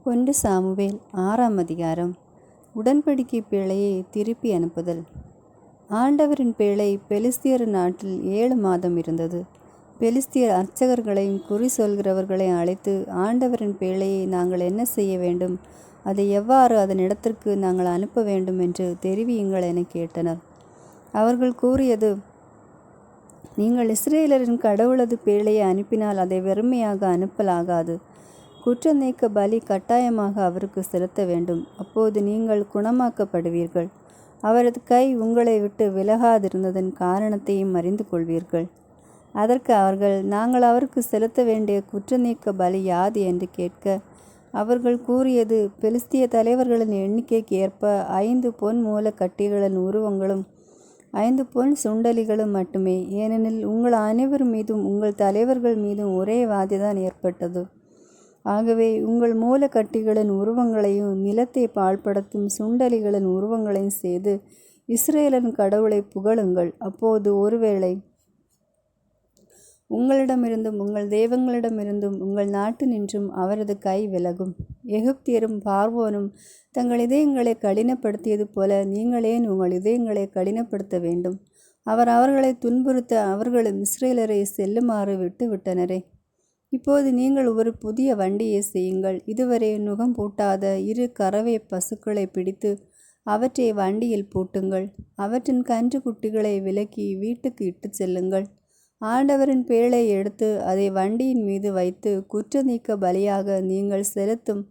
1 Samuel 6ஆம் அதிகாரம். உடன்படிக்கை பேழையை திருப்பி அனுப்புதல். ஆண்டவரின் பேழை பெலிஸ்தியர் நாட்டில் 7 மாதம் இருந்தது. பெலிஸ்தியர் அர்ச்சகர்களையும் குறி சொல்கிறவர்களை அழைத்து, ஆண்டவரின் பேழையை நாங்கள் என்ன செய்ய வேண்டும், அதை எவ்வாறு அதனிடத்திற்கு நாங்கள் அனுப்ப வேண்டும் என்று தெரிவியுங்கள் என கேட்டனர். அவர்கள் கூறியது, நீங்கள் இஸ்ரேலரின் கடவுளது பேழையை அனுப்பினால் அதை வெறுமையாக அனுப்பலாகாது. குற்ற நீக்க பலி கட்டாயமாக அவருக்கு செலுத்த வேண்டும். அப்போது நீங்கள் குணமாக்கப்படுவீர்கள். அவரது கை உங்களை விட்டு விலகாதிருந்ததன் காரணத்தையும் அறிந்து கொள்வீர்கள். அதற்கு அவர்கள், நாங்கள் அவருக்கு செலுத்த வேண்டிய குற்ற நீக்க பலி யாது என்று கேட்க, அவர்கள் கூறியது, பெலிஸ்திய தலைவர்களின் எண்ணிக்கைக்கு ஏற்ப 5 பொன் மூலக்கட்டிகளின் உருவங்களும் 5 பொன் சுண்டலிகளும் மட்டுமே. ஏனெனில் உங்கள் அனைவர் மீதும் உங்கள் தலைவர்கள் மீதும் ஒரே வாதிதான் ஏற்பட்டது. ஆகவே உங்கள் மூலக்கட்டிகளின் உருவங்களையும் நிலத்தை பாழ்படுத்தும் சுண்டலிகளின் உருவங்களையும் செய்து இஸ்ரேலின் கடவுளை புகழுங்கள். அப்போது ஒருவேளை உங்களிடமிருந்தும் உங்கள் தெய்வங்களிடமிருந்தும் உங்கள் நாட்டு நின்றும் அவரது கை விலகும். எகிப்தியரும் பார்வோனும் தங்கள் இதயங்களை கடினப்படுத்தியது போல நீங்கள் ஏன் உங்கள் இதயங்களை கடினப்படுத்த வேண்டும்? அவர்களை துன்புறுத்த அவர்களும் இஸ்ரேலரை செல்லுமாறு விட்டுவிட்டனரே. இப்போது நீங்கள் ஒரு புதிய வண்டியை செய்யுங்கள். இதுவரை நுகம் பூட்டாத 2 கறவை பசுக்களை பிடித்து அவற்றை வண்டியில் பூட்டுங்கள். அவற்றின் கன்று குட்டிகளை விலக்கி வீட்டுக்கு இட்டு செல்லுங்கள். ஆண்டவரின் பேழை எடுத்து அதை வண்டியின் மீது வைத்து குற்ற நீக்க பலியாக நீங்கள் செலுத்தும்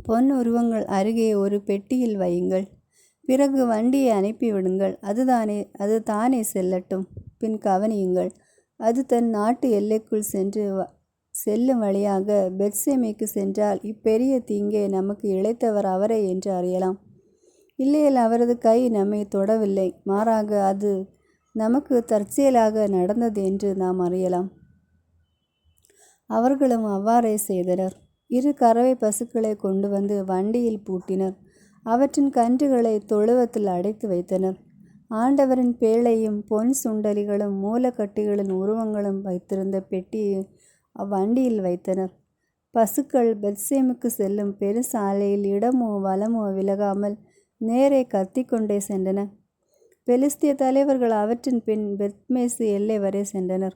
பொன் உருவங்கள் அருகே ஒரு பெட்டியில் வையுங்கள். பிறகு வண்டியை அனுப்பிவிடுங்கள். அது தானே செல்லட்டும். பின் கவனியுங்கள், அது தன் நாட்டு எல்லைக்குள் செல்லும் வழியாக பெத்சேமைக்கு சென்றால் இப்பெரிய தீங்கே நமக்கு இழைத்தவர் அவரே என்று அறியலாம். இல்லையில் அவரது கை நம்மை தொடவில்லை, மாறாக அது நமக்கு தற்செயலாக நடந்தது என்று நாம் அறியலாம். அவர்களும் அவ்வாறே செய்தனர். 2 கறவை பசுக்களை கொண்டு வந்து வண்டியில் பூட்டினர். அவற்றின் கன்றுகளை தொழுவத்தில் அடைத்து வைத்தனர். ஆண்டவரின் பேழையும் பொன் சுண்டலிகளும் மூலக்கட்டிகளின் உருவங்களும் வைத்திருந்த பெட்டியை அவ்வண்டியில் வைத்தனர். பசுக்கள் பெத்சேமுக்கு செல்லும் பெரு சாலையில் இடமோ வலமோ விலகாமல் நேரே கத்திக்கொண்டே சென்றன. பெலிஸ்திய தலைவர்கள் அவற்றின் பின் பெத்மேசு எல்லை வரை சென்றனர்.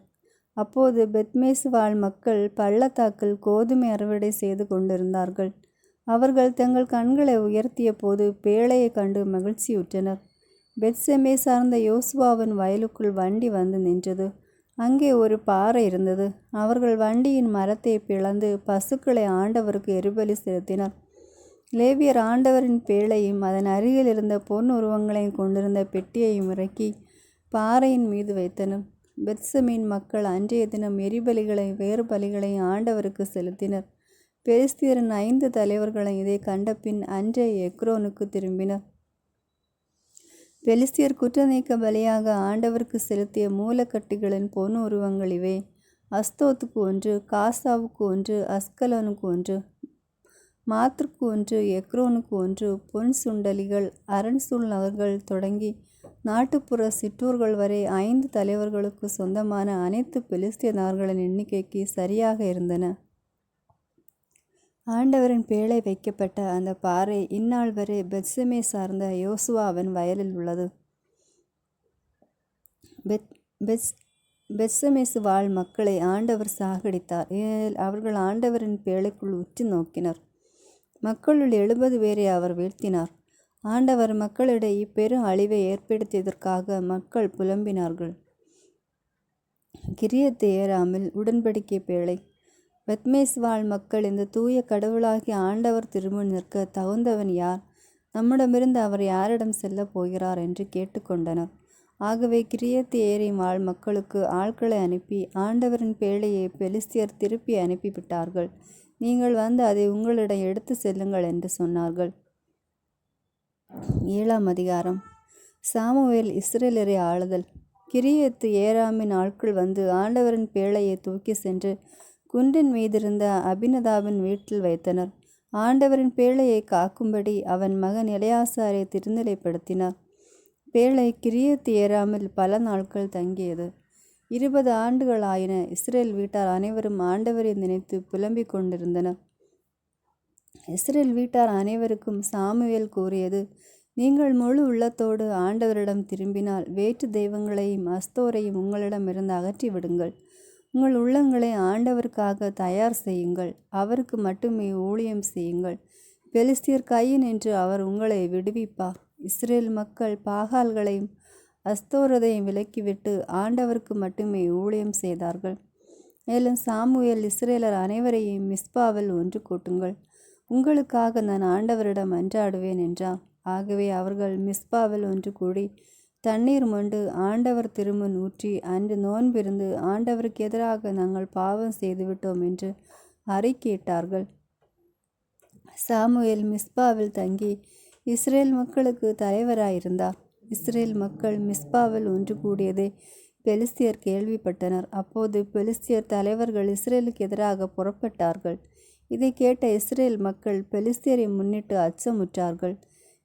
அப்போது பெத்மேசு வாழ் மக்கள் பள்ளத்தாக்கில் கோதுமை அறுவடை செய்து கொண்டிருந்தார்கள். அவர்கள் தங்கள் கண்களை உயர்த்திய போது பேழையை கண்டு மகிழ்ச்சியுற்றனர். பெத்செமே சார்ந்த யோசுவாவின் வயலுக்குள் வண்டி வந்து நின்றது. அங்கே ஒரு பாறை இருந்தது. அவர்கள் வண்டியின் மரத்தை பிளந்து பசுக்களை ஆண்டவருக்கு எரிபலி செலுத்தினர். லேவியர் ஆண்டவரின் பேழையும் அதன் அருகில் இருந்த பொன் உருவங்களையும் கொண்டிருந்த பெட்டியையும் இறக்கி பாறையின் மீது வைத்தனர். பெத்செமின் மக்கள் அன்றைய தினம் எரிபலிகளை வேறு பலிகளையும் ஆண்டவருக்கு செலுத்தினர். பெலிஸ்தியரின் 5 தலைவர்களும் இதை கண்ட பின் அன்றே எக்ரோனுக்கு திரும்பினர். பெலிஸ்தியர் குற்ற நீக்க பலியாக ஆண்டவருக்கு செலுத்திய மூலக்கட்டிகளின் பொன் உருவங்கள் இவை: அஸ்தோத்துக்கு 1, காசாவுக்கு 1, அஸ்கலோனுக்கு 1, மாத்திற்கு 1, எக்ரோனுக்கு 1. பொன் சுண்டலிகள் அரண்சூழ் நகர்கள் தொடங்கி நாட்டுப்புற சிற்றூர்கள் வரை 5 தலைவர்களுக்கு சொந்தமான அனைத்து பெலிஸ்திய நகர்களின் எண்ணிக்கைக்கு சரியாக இருந்தன. ஆண்டவரின் பேழை வைக்கப்பட்ட அந்த பாறை இந்நாள் வரை பெத்செமே சார்ந்த யோசுவாவின் வயலில் உள்ளது. பெத்செமேசு வாழ் மக்களை ஆண்டவர் சாகடித்தார். ஏனெனில் அவர்கள் ஆண்டவரின் பேழைக்குள் உற்று நோக்கினர். மக்களுள் 70 பேரை அவர் வீழ்த்தினார். ஆண்டவர் மக்களிடையே இப்பெரும் அழிவை ஏற்படுத்தியதற்காக மக்கள் புலம்பினார்கள். கிரியத் ஏராமில் உடன்படிக்கை பேழை. பெத்மேசு வாழ் மக்கள், இந்த தூய கடவுளாகிய ஆண்டவர் திருமுன் நிற்க தகுந்தவன் யார்? நம்மிடமிருந்து அவர் யாரிடம் செல்ல போகிறார் என்று கேட்டுக்கொண்டனர். ஆகவே கிரியத் ஏரிம் வாழ் மக்களுக்கு ஆட்களை அனுப்பி ஆண்டவரின் பேழையை பெலிஸ்தியர் திருப்பி அனுப்பிவிட்டார்கள். நீங்கள் வந்து அதை உங்களிடம் எடுத்து செல்லுங்கள் என்று சொன்னார்கள். 7ஆம் அதிகாரம். சாமுவேல் இஸ்ரேலரை ஆளுதல். கிரியத் ஏராமின் ஆட்கள் வந்து ஆண்டவரின் பேழையை தூக்கி சென்று குன்றின் மீதிருந்த அபினதாபின் வீட்டில் வைத்தனர். ஆண்டவரின் பேழையை காக்கும்படி அவன் மகன் எலெயாசாரை திருநிலைப்படுத்தினார். பேழை கிரியத் ஏராமில் பல நாட்கள் தங்கியது. 20 ஆண்டுகள் ஆயின. இஸ்ரேல் வீட்டார் அனைவரும் ஆண்டவரை நினைத்து புலம்பிக் கொண்டிருந்தனர். இஸ்ரேல் வீட்டார் அனைவருக்கும் சாமுவேல் கூறியது, நீங்கள் முழு உள்ளத்தோடு ஆண்டவரிடம் திரும்பினால் வேற்று தெய்வங்களையும் அஸ்தோரையும் உங்களிடமிருந்து அகற்றி விடுங்கள். உங்கள் உள்ளங்களை ஆண்டவருக்காக தயார் செய்யுங்கள். அவருக்கு மட்டுமே ஊழியம் செய்யுங்கள். பெலிஸ்தியர் கையினின்று அவர் உங்களை விடுவிப்பார். இஸ்ரேல் மக்கள் பாகால்களையும் அஸ்தோரதையும் விலக்கிவிட்டு ஆண்டவருக்கு மட்டுமே ஊழியம் செய்தார்கள். மேலும் சாமுவேல் இஸ்ரேலர் அனைவரையும் மிஸ்பாவில் ஒன்று கூட்டுங்கள். உங்களுக்காக நான் ஆண்டவரிடம் மன்றாடுவேன் என்றார். ஆகவே அவர்கள் மிஸ்பாவில் ஒன்று கூடி தண்ணீர் மொண்டு ஆண்டவர் திருமுன் ஊற்றி அன்று நோன்பிருந்து ஆண்டவருக்கு எதிராக நாங்கள் பாவம் செய்துவிட்டோம் என்று அறிக்கையிட்டார்கள். சாமுவேல் மிஸ்பாவில் தங்கி இஸ்ரேல் மக்களுக்கு தலைவராயிருந்தார். இஸ்ரேல் மக்கள் மிஸ்பாவில் ஒன்று கூடியதை பெலிஸ்தியர் கேள்விப்பட்டனர். அப்போது பெலிஸ்தியர் தலைவர்கள் இஸ்ரேலுக்கு எதிராக புறப்பட்டார்கள். இதை கேட்ட இஸ்ரேல் மக்கள் பெலிஸ்தியரை முன்னிட்டு அச்சமுற்றார்கள்.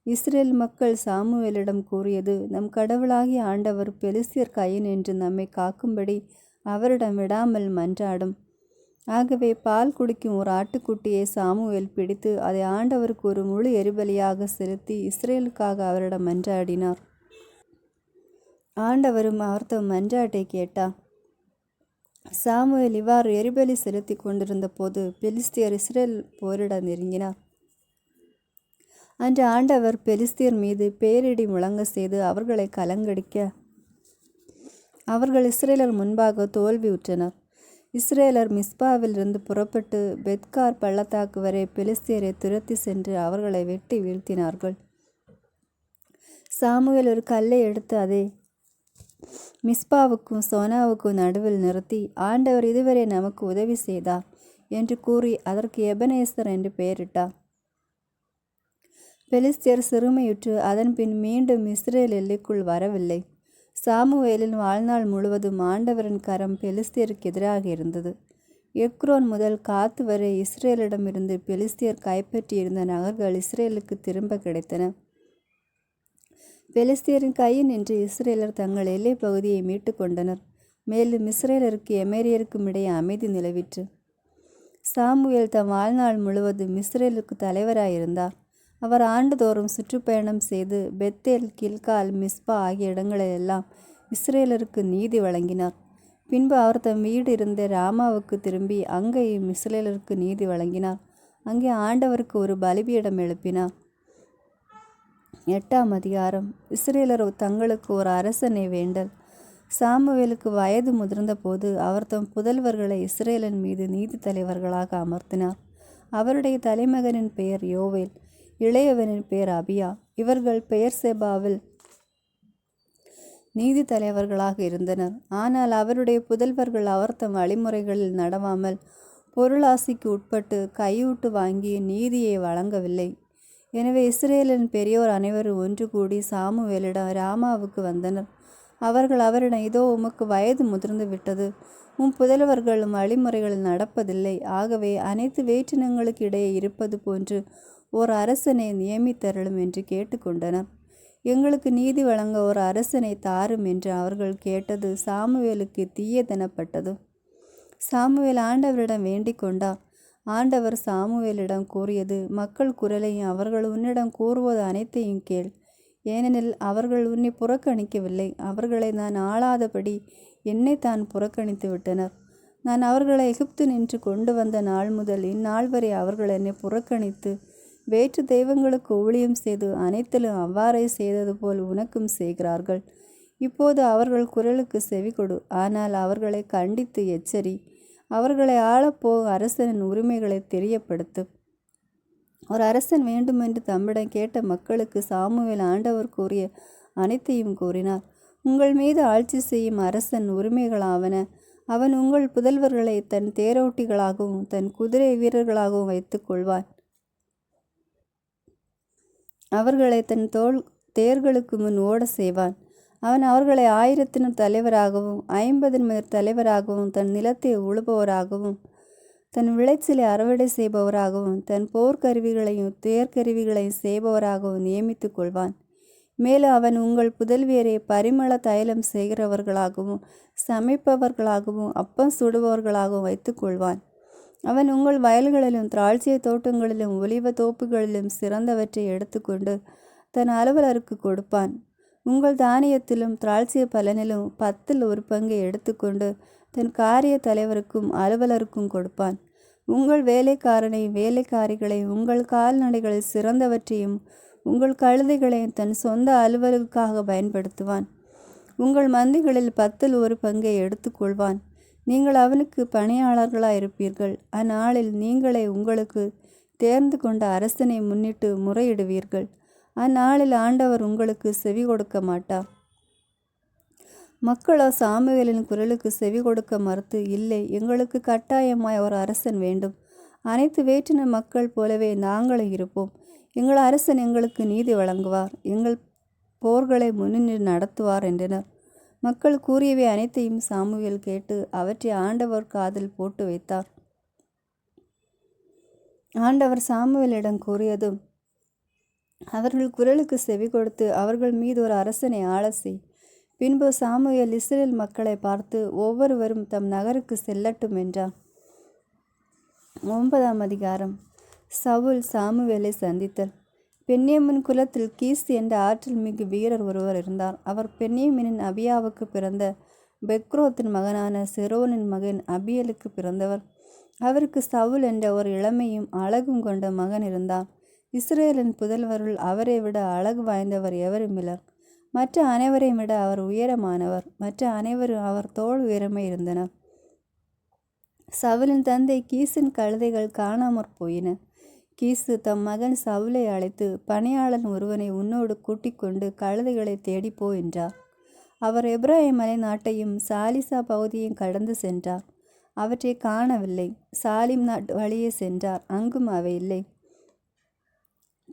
இஸ்ரேல் மக்கள் சாமுவேலிடம் கூறியது, நம் கடவுளாகிய ஆண்டவர் பெலிஸ்தியர் கையினின்று நம்மை காக்கும்படி அவரிடம் விடாமல் மன்றாடும். ஆகவே பால் குடிக்கும் ஒரு ஆட்டுக்குட்டியை சாமுவேல் பிடித்து அதை ஆண்டவருக்கு ஒரு முழு எரிபலியாக செலுத்தி இஸ்ரேலுக்காக அவரிடம் மன்றாடினார். ஆண்டவரும் அவர் தம் மன்றாட்டை கேட்டார். சாமுவேல் இவ்வாறு எரிபலி செலுத்தி கொண்டிருந்த போது பெலிஸ்தியர் இஸ்ரேல் போரிட நெருங்கினார். அன்று ஆண்டவர் பெலிஸ்தியர் மீது பேரிடி முழங்க செய்து அவர்களை கலங்கடிக்க அவர்கள் இஸ்ரேலர் முன்பாக தோல்வியுற்றனர். இஸ்ரேலர் மிஸ்பாவிலிருந்து புறப்பட்டு பெத்கார் பள்ளத்தாக்கு வரை பெலிஸ்தியரை துரத்தி சென்று அவர்களை வெட்டி வீழ்த்தினார்கள். சாமுவேல் ஒரு கல்லை எடுத்து அதை மிஸ்பாவுக்கும் சோனாவுக்கும் நடுவில் நிறுத்தி, ஆண்டவர் இதுவரை நமக்கு உதவி செய்தார் என்று கூறி அதற்கு எபனேசர் என்று பெயரிட்டார். பெலிஸ்தியர் சிறுமையுற்று அதன்பின் மீண்டும் இஸ்ரேல் எல்லைக்குள் வரவில்லை. சாமுவேலின் வாழ்நாள் முழுவதும் ஆண்டவரின் கரம் பெலிஸ்தியருக்கு எதிராக இருந்தது. எக்ரோன் முதல் காத்து வரை இஸ்ரேலிடமிருந்து பெலிஸ்தியர் கைப்பற்றியிருந்த நகர்கள் இஸ்ரேலுக்கு திரும்ப கிடைத்தன. பெலிஸ்தியரின் கையினின்று இஸ்ரேலர் தங்கள் எல்லை பகுதியை மீட்டு கொண்டனர். மேலும் இஸ்ரேலருக்கு எமேரியருக்கும் இடையே அமைதி நிலவிற்று. சாமுவேல் தம் வாழ்நாள் முழுவதும் இஸ்ரேலுக்கு தலைவராயிருந்தார். அவர் ஆண்டுதோறும் சுற்றுப்பயணம் செய்து பெத்தேல், கில்கால், மிஸ்பா ஆகிய இடங்களிலெல்லாம் இஸ்ரேலருக்கு நீதி வழங்கினார். பின்பு அவர் தம் வீடு இருந்த ராமாவுக்கு திரும்பி அங்கேயும் இஸ்ரேலருக்கு நீதி வழங்கினார். அங்கே ஆண்டவருக்கு ஒரு பலிபீடம் எழுப்பினார். 8ஆம் அதிகாரம். இஸ்ரேலர் தங்களுக்கு ஒரு அரசனை வேண்டல். சாமுவேலுக்கு வயது முதிர்ந்த போது அவர் தம் புதல்வர்களை இஸ்ரேலின் மீது நீதி தலைவர்களாக அமர்த்தினார். அவருடைய தலைமகனின் பெயர் யோவேல், இளையவனின் பெயர் அபியா. இவர்கள் பெயர்செபாவில் நீதி தலைவர்களாக இருந்தனர். ஆனால் அவருடைய புதல்வர்கள் அவர் தம் வழிமுறைகளில் நடவாமல் பொருளாசிக்கு உட்பட்டு கையூட்டு வாங்கி நீதியை வழங்கவில்லை. எனவே இஸ்ரேலின் பெரியோர் அனைவரும் ஒன்று கூடி சாமுவேலிடம் ராமாவுக்கு வந்தனர். அவர்கள் அவரிடம், இதோ உமக்கு வயது முதிர்ந்து விட்டது, உம் புதல்வர்களும் வழிமுறைகளில் நடப்பதில்லை. ஆகவே அனைத்து வேற்றினங்களுக்கு இடையே இருப்பது போன்று ஓர் அரசனை நியமித்தருளும் என்று கேட்டுக்கொண்டனர். எங்களுக்கு நீதி வழங்க ஒரு அரசனை தாரும் என்று அவர்கள் கேட்டது சாமுவேலுக்கு தீயதெனப்பட்டது. சாமுவேல் ஆண்டவரிடம் வேண்டிக் கொண்டார். ஆண்டவர் சாமுவேலிடம் கூறியது, மக்கள் குரலையும் அவர்கள் உன்னிடம் கூறுவது அனைத்தையும் கேள். ஏனெனில் அவர்கள் உன்னை புறக்கணிக்கவில்லை. அவர்களை நான் ஆளாதபடி என்னை தான் புறக்கணித்து விட்டனர். நான் அவர்களை எகிப்து நின்று கொண்டு வந்த நாள் முதல் இந்நாள் வரை அவர்கள் என்னை புறக்கணித்து வேற்று தெய்வங்களுக்கு ஊழியம் செய்து அனைத்திலும் அவ்வாறே செய்தது போல் உனக்கும் செய்கிறார்கள். இப்போது அவர்கள் குரலுக்கு செவிகொடு. ஆனால் அவர்களை கண்டித்து எச்சரி. அவர்களை ஆளப்போ அரசனின் உரிமைகளை தெரியப்படுத்து. ஒரு அரசன் வேண்டுமென்று தம்மிடம் கேட்ட மக்களுக்கு சாமுவேல் ஆண்டவர் கூறிய அனைத்தையும் கூறினார். உங்கள் மீது ஆட்சி செய்யும் அரசன் உரிமைகளாவன. அவன் உங்கள் புதல்வர்களை தன் தேரோட்டிகளாகவும் தன் குதிரை வீரர்களாகவும் வைத்துக் கொள்வான். அவர்களை தன் தேர்களுக்கு முன் ஓட செய்வான். அவன் அவர்களை 1000 தலைவராகவும் 50 தலைவராகவும் தன் நிலத்தை உழுபவராகவும் தன் விளைச்சலை அறுவடை செய்பவராகவும் தன் போர்க்கருவிகளையும் தேர்கருவிகளையும் செய்பவராகவும் நியமித்து கொள்வான். மேலும் அவன் உங்கள் புதல்வியரை பரிமள தைலம் செய்கிறவர்களாகவும் சமைப்பவர்களாகவும் அப்பம் சுடுபவர்களாகவும் வைத்து கொள்வான். அவன் உங்கள் வயல்களிலும் திராட்சை தோட்டங்களிலும் ஒலிவ தோப்புகளிலும் சிறந்தவற்றை எடுத்துக்கொண்டு தன் அலுவலருக்கு கொடுப்பான். உங்கள் தானியத்திலும் திராட்சை பலனிலும் 10ல் ஒரு பங்கை எடுத்துக்கொண்டு தன் காரிய தலைவருக்கும் அலுவலருக்கும் கொடுப்பான். உங்கள் வேலைக்காரனை வேலைக்காரிகளை உங்கள் கால்நடைகளில் சிறந்தவற்றையும் உங்கள் கழுதைகளையும் தன் சொந்த அலுவலுக்காக பயன்படுத்துவான். உங்கள் மந்திகளில் 10ல் ஒரு பங்கை எடுத்துக்கொள்வான். நீங்கள் அவனுக்கு பணியாளர்களாயிருப்பீர்கள். அந்நாளில் நீங்களே உங்களுக்கு தேர்ந்து கொண்ட அரசனை முன்னிட்டு முறையிடுவீர்கள். அந்நாளில் ஆண்டவர் உங்களுக்கு செவி கொடுக்க மாட்டார். மக்களோ சாமுவேலின் குரலுக்கு செவி கொடுக்க மறுத்து, இல்லை, எங்களுக்கு கட்டாயமாய் ஒரு அரசன் வேண்டும். அனைத்து வேற்றின மக்கள் போலவே நாங்களும் இருப்போம். எங்கள் அரசன் எங்களுக்கு நீதி வழங்குவார், எங்கள் போர்களை முன்னின்று நடத்துவார் என்றனர். மக்கள் கூறியவை அனைத்தையும் சாமுவேல் கேட்டு அவற்றை ஆண்டவர் காதில் போட்டு வைத்தார். ஆண்டவர் சாமுவேலிடம் கூறியதும், அவர்கள் குரலுக்கு செவி கொடுத்து அவர்கள் மீது ஒரு அரசனை ஆளசெய். பின்பு சாமுவேல் இஸ்ரேல் மக்களை பார்த்து, ஒவ்வொருவரும் தம் நகருக்கு செல்லட்டும் என்றார். 9ஆம் அதிகாரம். சவுல் சாமுவேலை சந்தித்தல். பென்யமீன் குலத்தில் கீஸ் என்ற ஆற்றல் மிகு வீரர் ஒருவர் இருந்தார். அவர் பென்யமீனின் அபியாவுக்கு பிறந்த பெக்ரோத்தின் மகனான செரோனின் மகன் அபியலுக்கு பிறந்தவர். அவருக்கு சவுல் என்ற ஒரு இளமையும் அழகும் கொண்ட மகன் இருந்தார். இஸ்ரேலின் புதல்வருள் அவரை விட அழகு வாய்ந்தவர் எவருமில்லர். மற்ற அனைவரையும் விட அவர் உயரமானவர். மற்ற அனைவரும் அவர் தோள் உயரமே இருந்தனர். சவுலின் தந்தை கீசின் கழுதைகள் காணாமற் போயின. கீசு தம் மகன் சவுலை அழைத்து, பணியாளன் ஒருவனை உன்னோடு கூட்டிக் கொண்டு கழுதைகளை தேடிப்போ என்றார். அவர் எப்ராயிம் மலை நாட்டையும் சாலிசா பகுதியையும் கடந்து சென்றார். அவற்றை காணவில்லை. சாலிம் நாட்டு வழியே சென்றார், அங்கும் அவை இல்லை.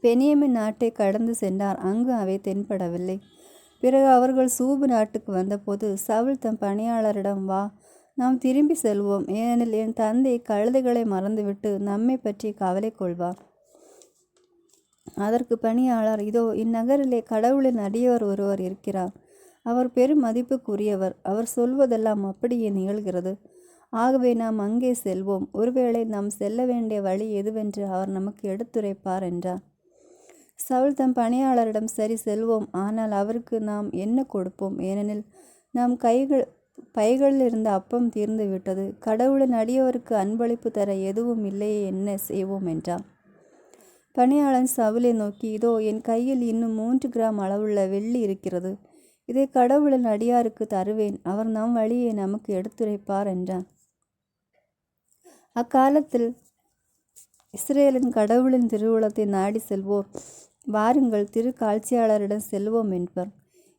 பென்யமீன் நாட்டை கடந்து சென்றார், அங்கு அவை தென்படவில்லை. பிறகு அவர்கள் சூபு நாட்டுக்கு வந்தபோது சவுல் தம் பணியாளரிடம், வா, நாம் திரும்பி செல்வோம், ஏனெனில் என் தந்தை கழுதைகளை மறந்துவிட்டு நம்மை பற்றி கவலை கொள்வார். அதற்கு பணியாளர், இதோ, இந்நகரிலே கடவுளின் அடியவர் ஒருவர் இருக்கிறார். அவர் பெரும் மதிப்புக்குரியவர். அவர் சொல்வதெல்லாம் அப்படியே நிகழ்கிறது. ஆகவே நாம் அங்கே செல்வோம். ஒருவேளை நாம் செல்ல வேண்டிய வழி எதுவென்று அவர் நமக்கு எடுத்துரைப்பார் என்றார். சவுல் தம் பணியாளரிடம், சரி, செல்வோம். ஆனால் அவருக்கு நாம் என்ன கொடுப்போம்? ஏனெனில் நம் பைகளில் இருந்த அப்பம் தீர்ந்து விட்டது. கடவுளின் அடியவருக்கு அன்பளிப்பு தர எதுவும் இல்லையே, என்ன செய்வோம் என்றார். பணியாளன் சவுலை நோக்கி, இதோ, என் கையில் இன்னும் 3 கிராம் அளவுள்ள வெள்ளி இருக்கிறது. இதை கடவுளின் அடியாருக்கு தருவேன். அவர் நம் வழியை நமக்கு எடுத்துரைப்பார் என்றான். அக்காலத்தில் இஸ்ரேலின் கடவுளின் திருவுளத்தை நாடி செல்வோர், வாருங்கள், திருக்காட்சியாளரிடம் செல்வோம் என்பர்.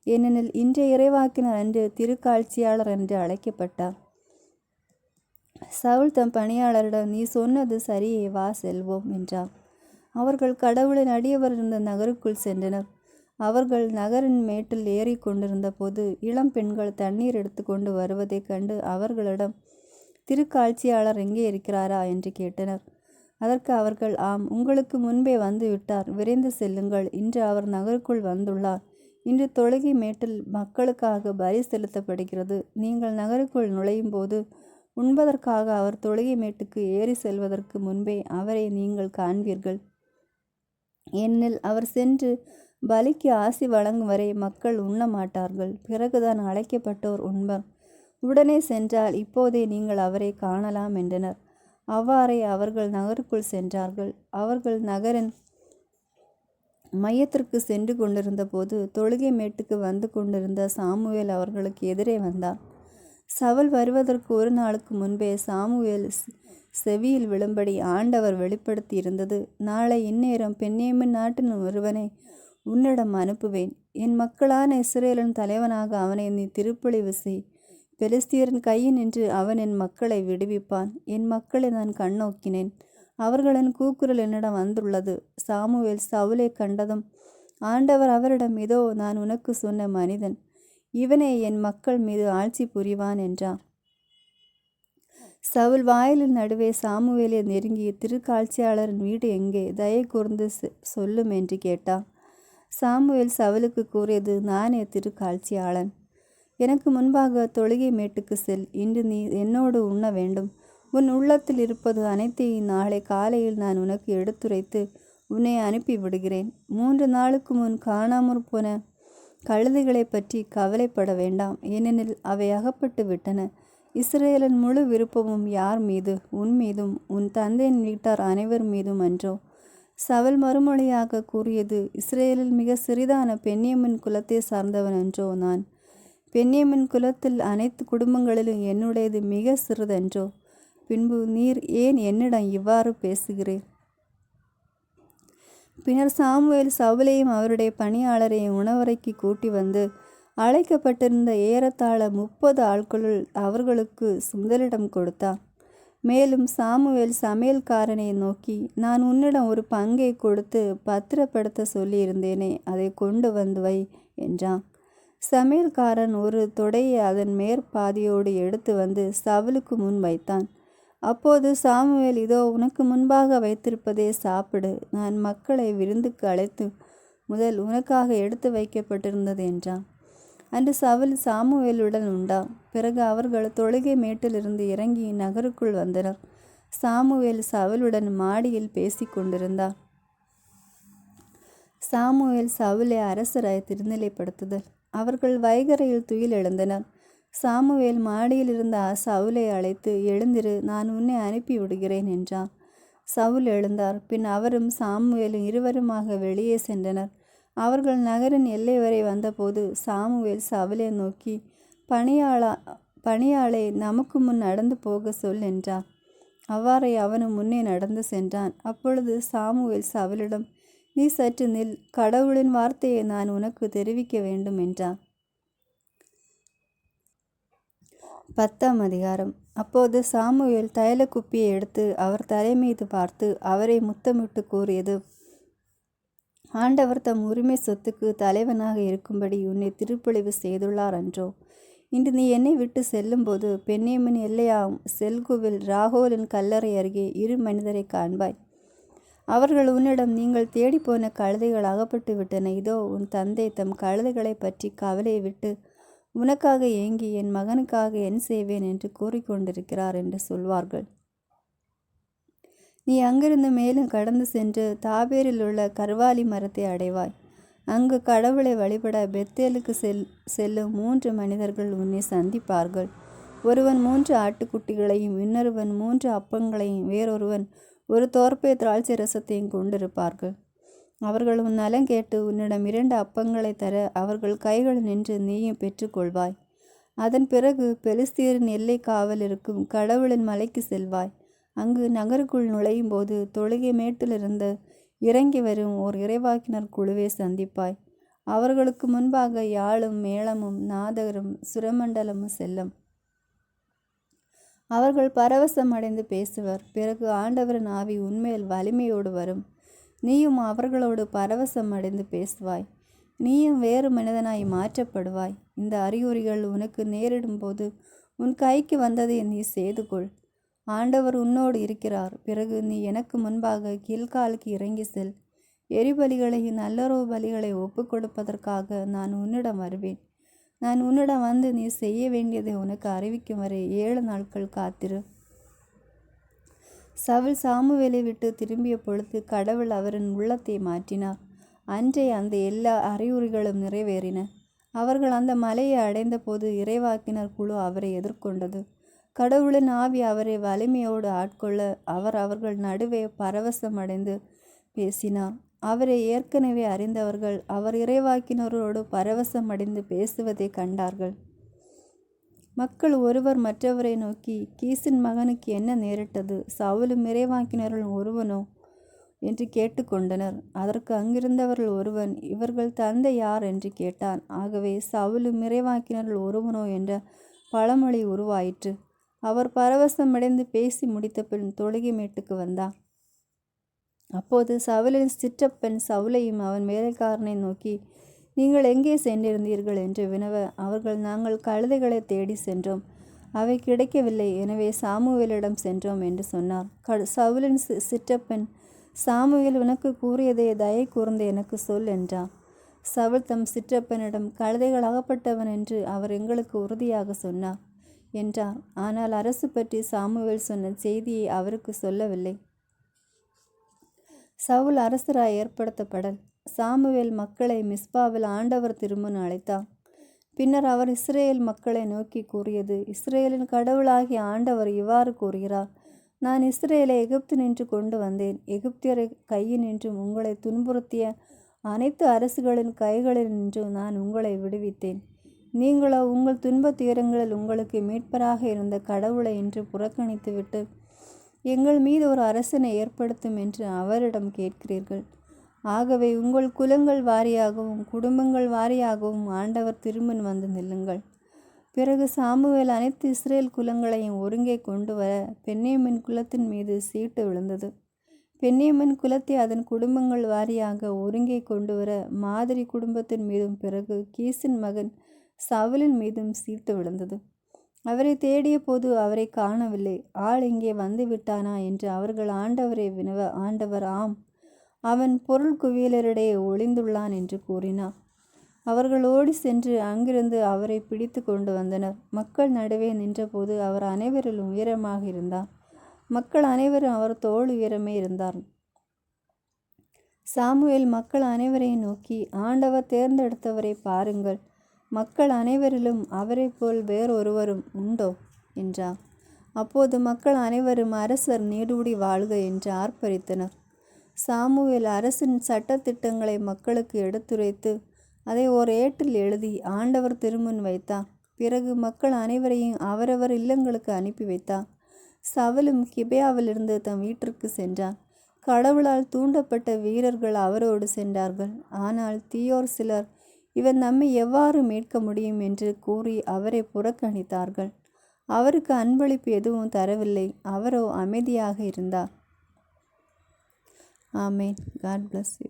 ஏனெனில் இன்றைய இறைவாக்கினர் அன்று திருக்காட்சியாளர் என்று அழைக்கப்பட்டார். சவுல் தம் பணியாளரிடம், நீ சொன்னது சரியே, வா, செல்வோம் என்றார். அவர்கள் கடவுளின் அடியவர் இருந்த நகருக்குள் சென்றனர். அவர்கள் நகரின் மேட்டில் ஏறி கொண்டிருந்த போது இளம் பெண்கள் தண்ணீர் எடுத்து கொண்டு வருவதைக் கண்டு அவர்களிடம், திருக்காட்சியாளர் எங்கே இருக்கிறாரா என்று கேட்டனர். அதற்கு அவர்கள், ஆம், உங்களுக்கு முன்பே வந்து விட்டார். விரைந்து செல்லுங்கள். இன்று அவர் நகருக்குள் வந்துள்ளார். இன்று தொழுகை மேட்டில் மக்களுக்காக பலி செலுத்தப்படுகிறது. நீங்கள் நகருக்குள் நுழையும் போது உண்பதற்காக அவர் தொழுகை மேட்டுக்கு ஏறி செல்வதற்கு முன்பே அவரை நீங்கள் காண்பீர்கள். ஏனெனில் அவர் சென்று பலிக்கு ஆசி வழங்கும் வரை மக்கள் உண்ண மாட்டார்கள். பிறகுதான் அழைக்கப்பட்டோர் உண்பர். உடனே சென்றால் இப்போதே நீங்கள் அவரை காணலாம் என்றனர். அவ்வாறே அவர்கள் நகருக்குள் சென்றார்கள். அவர்கள் நகரின் மையத்திற்கு சென்று கொண்டிருந்த போது தொழுகை மேட்டுக்கு வந்து கொண்டிருந்த சாமுவேல் அவர்களுக்கு எதிரே வந்தார். சவுல் வருவதற்கு ஒரு நாளுக்கு முன்பே சாமுவேல் செவியில் விழும்படி ஆண்டவர் வெளிப்படுத்தி இருந்தது. நாளை இந்நேரம் பென்யமீன் நாட்டின் ஒருவனை உன்னிடம் அனுப்புவேன். என் மக்களான இஸ்ரேலின் தலைவனாக அவனை நீ திருப்பொழிவு செய். பெலிஸ்தியரின் கையினின்று அவன் என் மக்களை விடுவிப்பான். என் மக்களை நான் கண்ணோக்கினேன். அவர்களின் கூக்குரல் என்னிடம் வந்துள்ளது. சாமுவேல் சவுலை கண்டதும் ஆண்டவர் அவரிடம், இதோ, நான் உனக்கு சொன்ன மனிதன், இவனே என் மக்கள் மீது ஆட்சி புரிவான் என்றார். சவுல் வாயிலின் நடுவே சாமுவேலை நெருங்கி, திருக்காட்சியாளரின் வீடு எங்கே? தயை கூர்ந்து சொல்லும் என்று கேட்டார். சாமுவேல் சவுலுக்கு கூறியது, நானே திருக்காட்சியாளன். எனக்கு முன்பாக தொழுகை மேட்டுக்கு செல். இன்று நீ என்னோடு உண்ண வேண்டும். உன் உள்ளத்தில் இருப்பது அனைத்தையும் நாளை காலையில் நான் உனக்கு எடுத்துரைத்து உன்னை அனுப்பி விடுகிறேன். 3 நாளுக்கு முன் காணாமற் போன கழுதைகளை பற்றி கவலைப்பட வேண்டாம், ஏனெனில் அவை அகப்பட்டு விட்டன. இஸ்ரவேலின் முழு விருப்பமும் யார் மீது? உன் மீதும் உன் தந்தையின் வீட்டார் அனைவர் மீதும் அன்றோ? சவுல் மறுமொழியாக கூறியது, இஸ்ரவேலில் மிக சிறிதான பென்யமின் குலத்தை சார்ந்தவன் அன்றோ நான்? பென்யமின் குலத்தில் அனைத்து குடும்பங்களிலும் என்னுடையது மிக சிறிதன்றோ? பின்பு நீர் ஏன் என்னிடம் இவ்வாறு பேசுகிறீர்? பின்னர் சாமுவேல் சவுலையும் அவருடைய பணியாளரையும் உணவறைக்கு கூட்டி வந்து அழைக்கப்பட்டிருந்த ஏறத்தாழ 30 ஆட்களுள் அவர்களுக்கு முதலிடம் கொடுத்தான். மேலும் சாமுவேல் சமையல்காரனை நோக்கி, நான் உன்னிடம் ஒரு பங்கை கொடுத்து பத்திரப்படுத்த சொல்லியிருந்தேனே, அதை கொண்டு வந்து வை என்றான். சமையல்காரன் ஒரு தொடையை அதன் மேற்பாதியோடு எடுத்து வந்து சவுலுக்கு முன் வைத்தான். அப்போது சாமுவேல், இதோ உனக்கு முன்பாக வைத்திருப்பதே சாப்பிடு, நான் மக்களை விருந்துக்கு அழைத்து முதல் உனக்காக எடுத்து வைக்கப்பட்டிருந்தது என்றான். அன்று சவுல் சாமுவேலுடன் உண்டான். பிறகு அவர்கள் தொழுகை மேட்டிலிருந்து இறங்கி நகருக்குள் வந்தனர். சாமுவேல் சவுலுடன் மாடியில் பேசி கொண்டிருந்தார். சாமுவேல் சவுலை அரசராய் திருநிலைப்படுத்துதல். அவர்கள் வைகரையில் துயில் எழுந்தனர். சாமுவேல் மாடியில் இருந்த சவுலை அழைத்து, எழுந்திரு, நான் உன்னை அனுப்பி விடுகிறேன் என்றான். சவுல் எழுந்தார். பின் அவரும் சாமுவேலும் இருவருமாக வெளியே சென்றனர். அவர்கள் நகரின் எல்லை வரை வந்தபோது சாமுவேல் சவுலை நோக்கி, பணியாளை நமக்கு முன் நடந்து போக சொல் என்றான். அவ்வாறே அவனும் முன்னே நடந்து சென்றான். அப்பொழுது சாமுவேல் சவுலிடம், நீ சற்று நில், கடவுளின் வார்த்தையை நான் உனக்கு தெரிவிக்க வேண்டும் என்றான். 10ஆம் அதிகாரம். அப்போது சாமுவேல் தைல குப்பியை எடுத்து அவர் தலைமீது பார்த்து அவரை முத்தமிட்டு கூறியது, ஆண்டவர் தம் உரிமை சொத்துக்கு தலைவனாக இருக்கும்படி உன்னை திருப்பொழிவு செய்துள்ளார் அன்றோ? இன்று நீ என்னை விட்டு செல்லும்போது பென்யமின் எல்லையாம் செல்குவில் ராகோலின் கல்லறை அருகே 2 மனிதரை காண்பாய். அவர்கள் உன்னிடம், நீங்கள் தேடிப்போன கழுதைகள் அகப்பட்டு விட்டன, இதோ உன் தந்தை தம் கழுதைகளை பற்றி கவலையை விட்டு உனக்காக ஏங்கி என் மகனுக்காக என் செய்வேன் என்று கூறிக்கொண்டிருக்கிறார் என்று சொல்வார்கள். நீ அங்கிருந்து மேலும் கடந்து சென்று தாபேரில் உள்ள கர்வாலி மரத்தை அடைவாய். அங்கு கடவுளை வழிபட பெத்தேலுக்கு செல்லும் 3 மனிதர்கள் உன்னை சந்திப்பார்கள். ஒருவன் 3 ஆட்டுக்குட்டிகளையும், இன்னொருவன் 3 அப்பங்களையும், வேறொருவன் ஒரு தோற்பை திராட்சை ரசத்தையும் கொண்டிருப்பார்கள். அவர்கள் உன் நலம் கேட்டு உன்னிடம் 2 அப்பங்களை தர அவர்கள் கைகள் நின்று நீயும் பெற்றுக்கொள்வாய். அதன் பிறகு பெலிஸ்தியரின் எல்லை காவல் இருக்கும் கடவுளின் மலைக்கு செல்வாய். அங்கு நகருக்குள் நுழையும் போது தொழுகை மேட்டிலிருந்து இறங்கி வரும் ஓர் இறைவாக்கினர் குழுவை சந்திப்பாய். அவர்களுக்கு முன்பாக யாழும் மேளமும் நாதகரும் சுரமண்டலமும் செல்லும். அவர்கள் பரவசம் அடைந்து பேசுவர். பிறகு ஆண்டவரின் ஆவி உன்மேல் வலிமையோடு வரும். நீயும் அவர்களோடு பரவசம் அடைந்து பேசுவாய். நீயும் வேறு மனிதனாய் மாற்றப்படுவாய். இந்த அறிகுறிகள் உனக்கு நேரிடும் போது உன் கைக்கு வந்ததை நீ செய்து கொள். ஆண்டவர் உன்னோடு இருக்கிறார். பிறகு நீ எனக்கு முன்பாக கில்காலுக்கு இறங்கி செல். எரிபலிகளையும் நல்லுறவு பலிகளை ஒப்பு கொடுப்பதற்காக நான் உன்னிடம் வருவேன். நான் உன்னிடம் வந்து நீ செய்ய வேண்டியதை உனக்கு அறிவிக்கும் வரை 7 நாட்கள் காத்திரு. சவுல் சாமுவேலை விட்டு திரும்பிய பொழுது கடவுள் அவரின் உள்ளத்தை மாற்றினார். அன்றே அந்த எல்லா அறிகுறிகளும் நிறைவேறின. அவர்கள் அந்த மலையை அடைந்த போது இறைவாக்கினர் குழு அவரை எதிர்கொண்டது. கடவுளின் ஆவி அவரை வலிமையோடு ஆட்கொள்ள அவர்கள் நடுவே பரவசம் அடைந்து பேசினார். அவரை ஏற்கனவே அறிந்தவர்கள் அவர் இறைவாக்கினரோடு பரவசம் அடைந்து பேசுவதை கண்டார்கள். மக்கள் ஒருவர் மற்றவரை நோக்கி, கீசின் மகனுக்கு என்ன நேரிட்டது? சவுலும் இறைவாக்கினர்கள் ஒருவனோ என்று கேட்டுக்கொண்டனர். அதற்கு அங்கிருந்தவர்கள் ஒருவன், இவர்கள் தந்தை யார் என்று கேட்டான். ஆகவே சவுலும் இறைவாக்கினர்கள் ஒருவனோ என்ற பழமொழி உருவாயிற்று. அவர் பரவசமடைந்து பேசி முடித்த பின் தொழுகை மேட்டுக்கு வந்தார். அப்போது சவுலின் சிற்றப்பன் சவுலையும் அவன் வேலைக்காரனை நோக்கி, நீங்கள் எங்கே சென்றிருந்தீர்கள் என்று வினவ, அவர்கள், நாங்கள் கழுதைகளை தேடி சென்றோம், அவை கிடைக்கவில்லை, எனவே சாமுவேலிடம் சென்றோம் என்று சொன்னார். சவுலின் சிற்றப்பன், சாமுவேல் உனக்கு கூறியதை தயை கூர்ந்து எனக்கு சொல் என்றார். சவுல் தம் சிற்றப்பனிடம், கழுதைகள் அகப்பட்டவன் என்று அவர் எங்களுக்கு உறுதியாக சொன்னார். என்றார். ஆனால் அரசு பற்றி சாமுவேல் சொன்ன செய்தியை அவருக்கு சொல்லவில்லை. சவுல் அரசராய் ஏற்படுத்தப்படல். சாமுவேல் மக்களை மிஸ்பாவில் ஆண்டவர் திருமுன் அழைத்தார். பின்னர் அவர் இஸ்ரேல் மக்களை நோக்கி கூறியது: இஸ்ரேலின் கடவுளாகிய ஆண்டவர் இவ்வாறு கூறுகிறார்: நான் இஸ்ரேலை எகிப்து நின்று கொண்டு வந்தேன். எகிப்தியரை கையினின்றும் உங்களை துன்புறுத்திய அனைத்து அரசுகளின் கைகளில் நின்றும் நான் உங்களை விடுவித்தேன். நீங்களோ உங்கள் துன்பத் துயரங்களில் உங்களுக்கு மீட்பராக இருந்த கடவுளை இன்று புறக்கணித்துவிட்டு எங்கள் மீது ஒரு அரசனை ஏற்படுத்தும் என்று அவரிடம் கேட்கிறீர்கள். ஆகவே உங்கள் குலங்கள் வாரியாகவும் குடும்பங்கள் வாரியாகவும் ஆண்டவர் திருமுன் வந்து நில்லுங்கள். பிறகு சாமுவேல் அனைத்து இஸ்ரேல் குலங்களையும் ஒருங்கே கொண்டு வர பென்யமீன் குலத்தின் மீது சீட்டு விழுந்தது. பென்யமீன் குலத்தை அதன் குடும்பங்கள் வாரியாக ஒருங்கே கொண்டு வர மாதிரி குடும்பத்தின் மீதும் பிறகு கீசின் மகன் சவுலின் மீதும் சீட்டு விழுந்தது. அவரை தேடிய போது அவரை காணவில்லை. ஆள் இங்கே வந்து விட்டானா என்று அவர்கள் ஆண்டவரை வினவ, ஆண்டவர், ஆம், அவன் பொருள் குவியலரிடையே ஒளிந்துள்ளான் என்று கூறினார். அவர்கள் ஓடி சென்று அங்கிருந்து அவரை பிடித்து கொண்டு வந்தனர். மக்கள் நடுவே நின்றபோது அவர் அனைவரிலும் உயரமாக இருந்தார். மக்கள் அனைவரும் அவர் தோள் உயரமே இருந்தார். சாமுவேல் மக்கள் அனைவரையும் நோக்கி, ஆண்டவர் தேர்ந்தெடுத்தவரை பாருங்கள், மக்கள் அனைவரிலும் அவரை போல் வேறொருவரும் உண்டோ என்றார். அப்போது மக்கள் அனைவரும் அரசர் நீடூடி வாழ்க என்று ஆர்ப்பரித்தனர். சாமுவேல் அரசின் சட்டத்திட்டங்களை மக்களுக்கு எடுத்துரைத்து அதை ஓர் ஏட்டில் எழுதி ஆண்டவர் திருமுன் வைத்தார். பிறகு மக்கள் அனைவரையும் அவரவர் இல்லங்களுக்கு அனுப்பி வைத்தார். சவுலும் கிபேயாவிலிருந்து தம் வீட்டிற்கு சென்றார். கடவுளால் தூண்டப்பட்ட வீரர்கள் அவரோடு சென்றார்கள். ஆனால் தீயோர் சிலர் இவர் நம்மை எவ்வாறு மீட்க முடியும் என்று கூறி அவரை புறக்கணித்தார்கள். அவருக்கு அன்பளிப்பு எதுவும் தரவில்லை. அவரோ அமைதியாக இருந்தார். ஆமேன். God bless you.